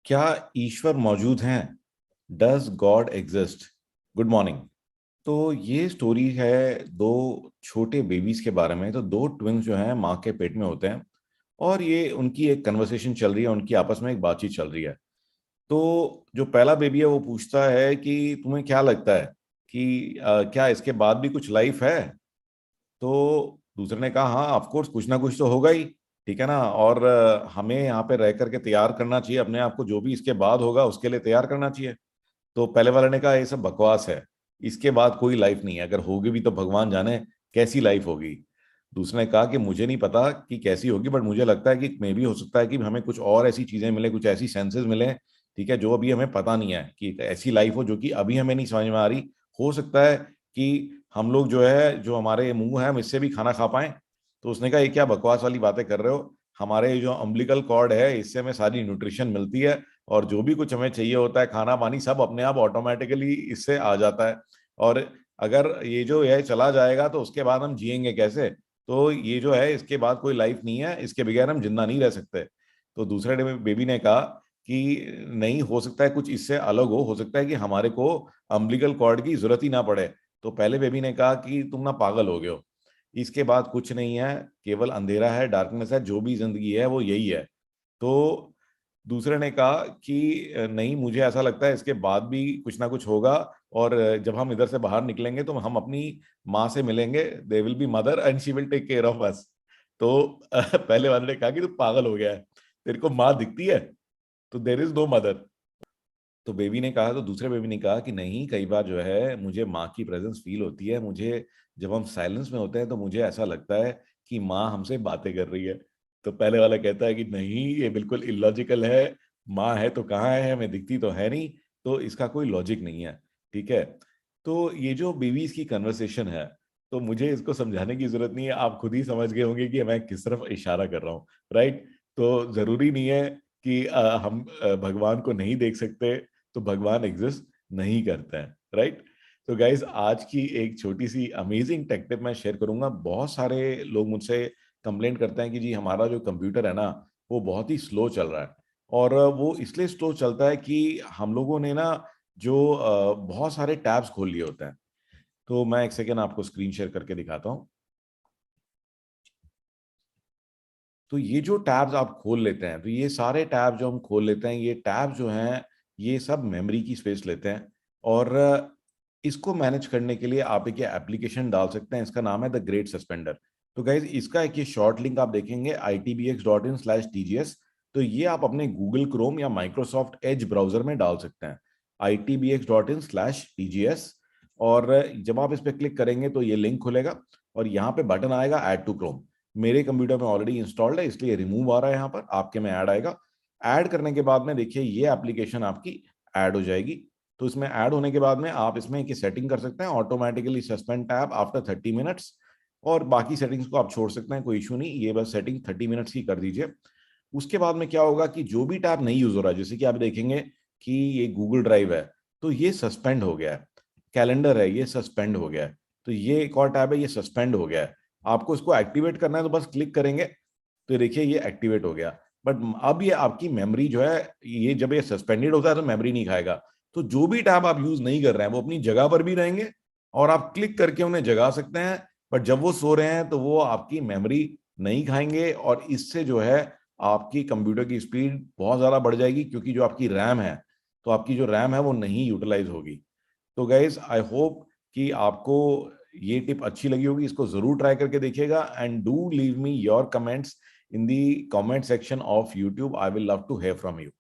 क्या ईश्वर मौजूद हैं? Does God exist? Good morning. तो ये स्टोरी है दो छोटे बेबीज के बारे में। तो दो ट्विंस जो हैं माँ के पेट में होते हैं, और ये उनकी एक कन्वर्सेशन चल रही है, उनकी आपस में एक बातचीत चल रही है। तो जो पहला बेबी है वो पूछता है कि तुम्हें क्या लगता है कि क्या इसके बाद भी कुछ लाइफ है? तो दूसरे ने कहा हाँ ऑफ कोर्स, कुछ ना कुछ तो होगा ही। ठीक है ना। और हमें यहाँ पे रह करके तैयार करना चाहिए अपने आप को, जो भी इसके बाद होगा उसके लिए तैयार करना चाहिए। तो पहले वाले ने कहा ये सब बकवास है, इसके बाद कोई लाइफ नहीं है, अगर होगी भी तो भगवान जाने कैसी लाइफ होगी। दूसरे ने कहा कि मुझे नहीं पता कि कैसी होगी, बट मुझे लगता है कि मे भी हो सकता है कि हमें कुछ और ऐसी चीजें मिले, कुछ ऐसी सेंसेस मिले, ठीक है, जो अभी हमें पता नहीं है कि ऐसी लाइफ हो जो कि अभी हमें नहीं समझ में आ रही। हो सकता है कि हम लोग जो है, जो हमारे मुंह है, हम इससे भी खाना खा पाए। तो उसने कहा ये क्या बकवास वाली बातें कर रहे हो, हमारे जो अम्बिलिकल कॉर्ड है इससे हमें सारी न्यूट्रिशन मिलती है, और जो भी कुछ हमें चाहिए होता है, खाना पानी सब अपने आप ऑटोमेटिकली इससे आ जाता है। और अगर ये जो है चला जाएगा तो उसके बाद हम जिएंगे कैसे? तो ये जो है इसके बाद कोई लाइफ नहीं है, इसके बगैर हम जिंदा नहीं रह सकते। तो दूसरे बेबी ने कहा कि नहीं, हो सकता है कुछ इससे अलग हो सकता है कि हमारे को अम्बिलिकल कॉर्ड की जरूरत ही ना पड़े। तो पहले बेबी ने कहा कि तुम ना पागल हो गए हो, इसके बाद कुछ नहीं है, केवल अंधेरा है, डार्कनेस है, जो भी जिंदगी है वो यही है। तो दूसरे ने कहा कि नहीं, मुझे ऐसा लगता है इसके बाद भी कुछ ना कुछ होगा, और जब हम इधर से बाहर निकलेंगे तो हम अपनी माँ से मिलेंगे, they will be mother and she will take care of us. तो पहले वाले ने कहा कि तू पागल हो गया है, तेरे को माँ दिखती है? तो देर इज नो मदर। तो बेबी ने कहा, तो दूसरे बेबी ने कहा कि नहीं, कई बार जो है मुझे माँ की प्रेजेंस फील होती है, मुझे जब हम साइलेंस में होते हैं तो मुझे ऐसा लगता है कि माँ हमसे बातें कर रही है। तो पहले वाला कहता है कि नहीं, ये बिल्कुल इलॉजिकल है, माँ है तो कहाँ है, हमें दिखती तो है नहीं, तो इसका कोई लॉजिक नहीं है। ठीक है। तो ये जो बेबीज की कन्वर्सेशन है, तो मुझे इसको समझाने की जरूरत नहीं है, आप खुद ही समझ गए होंगे कि मैं किस तरफ इशारा कर रहा हूँ। राइट। तो जरूरी नहीं है कि हम भगवान को नहीं देख सकते, तो भगवान एग्जिस्ट नहीं करते हैं। राइट। तो गाइज, आज की एक छोटी सी अमेजिंग टेक टिप मैं शेयर करूंगा। बहुत सारे लोग मुझसे कंप्लेंट करते हैं कि जी हमारा जो कंप्यूटर है ना, वो बहुत ही स्लो चल रहा है। और वो इसलिए स्लो चलता है कि हम लोगों ने ना जो बहुत सारे टैब्स खोल लिए होते हैं। तो मैं एक सेकेंड आपको स्क्रीन शेयर करके दिखाता हूँ। तो ये जो टैब्स आप खोल लेते हैं, तो ये सारे टैब जो हम खोल लेते हैं, ये टैब जो हैं, ये सब मेमोरी की स्पेस लेते हैं। और इसको मैनेज करने के लिए आप एक एप्लीकेशन डाल सकते हैं, इसका नाम है द ग्रेट सस्पेंडर। तो गाइज, इसका एक ये शॉर्ट लिंक आप देखेंगे itbx.in/tgs। तो ये आप अपने गूगल क्रोम या माइक्रोसॉफ्ट एज ब्राउजर में डाल सकते हैं, itbx.in/tgs। और जब आप इस पर क्लिक करेंगे तो ये लिंक खुलेगा, और यहाँ पे बटन आएगा ऐड टू क्रोम। मेरे कंप्यूटर में ऑलरेडी इंस्टॉल्ड है, इसलिए रिमूव आ रहा है, यहाँ पर आपके में ऐड आएगा। ऐड करने के बाद में देखिए ये एप्लीकेशन आपकी ऐड हो जाएगी। तो इसमें ऐड होने के बाद में आप इसमें एक सेटिंग कर सकते हैं, automatically suspend tab after 30 minutes. और बाकी सेटिंग्स को आप छोड़ सकते हैं, कोई इशू नहीं, ये बस सेटिंग 30 मिनट्स की कर दीजिए। उसके बाद में क्या होगा कि जो भी टैब नहीं यूज हो रहा है, जैसे कि आप देखेंगे कि ये गूगल ड्राइव है, तो ये सस्पेंड हो गया है। कैलेंडर है, ये सस्पेंड हो गया है। तो ये एक और टैब है, ये सस्पेंड हो गया है। आपको इसको एक्टिवेट करना है तो बस क्लिक करेंगे, तो देखिए ये एक्टिवेट हो गया। बट अब ये आपकी मेमोरी जो है, ये जब ये सस्पेंडेड होता है तो मेमोरी नहीं खाएगा। तो जो भी टैब आप यूज नहीं कर रहे हैं वो अपनी जगह पर भी रहेंगे, और आप क्लिक करके उन्हें जगा सकते हैं। बट जब वो सो रहे हैं तो वो आपकी मेमोरी नहीं खाएंगे, और इससे जो है आपकी कंप्यूटर की स्पीड बहुत ज्यादा बढ़ जाएगी, क्योंकि जो आपकी रैम है, तो आपकी जो रैम है वो नहीं यूटिलाइज होगी। तो गाइज, आई होप कि आपको ये टिप अच्छी लगी होगी, इसको जरूर ट्राई करके देखिएगा, and do leave me your comments in the comment section of YouTube. I will love to hear from you.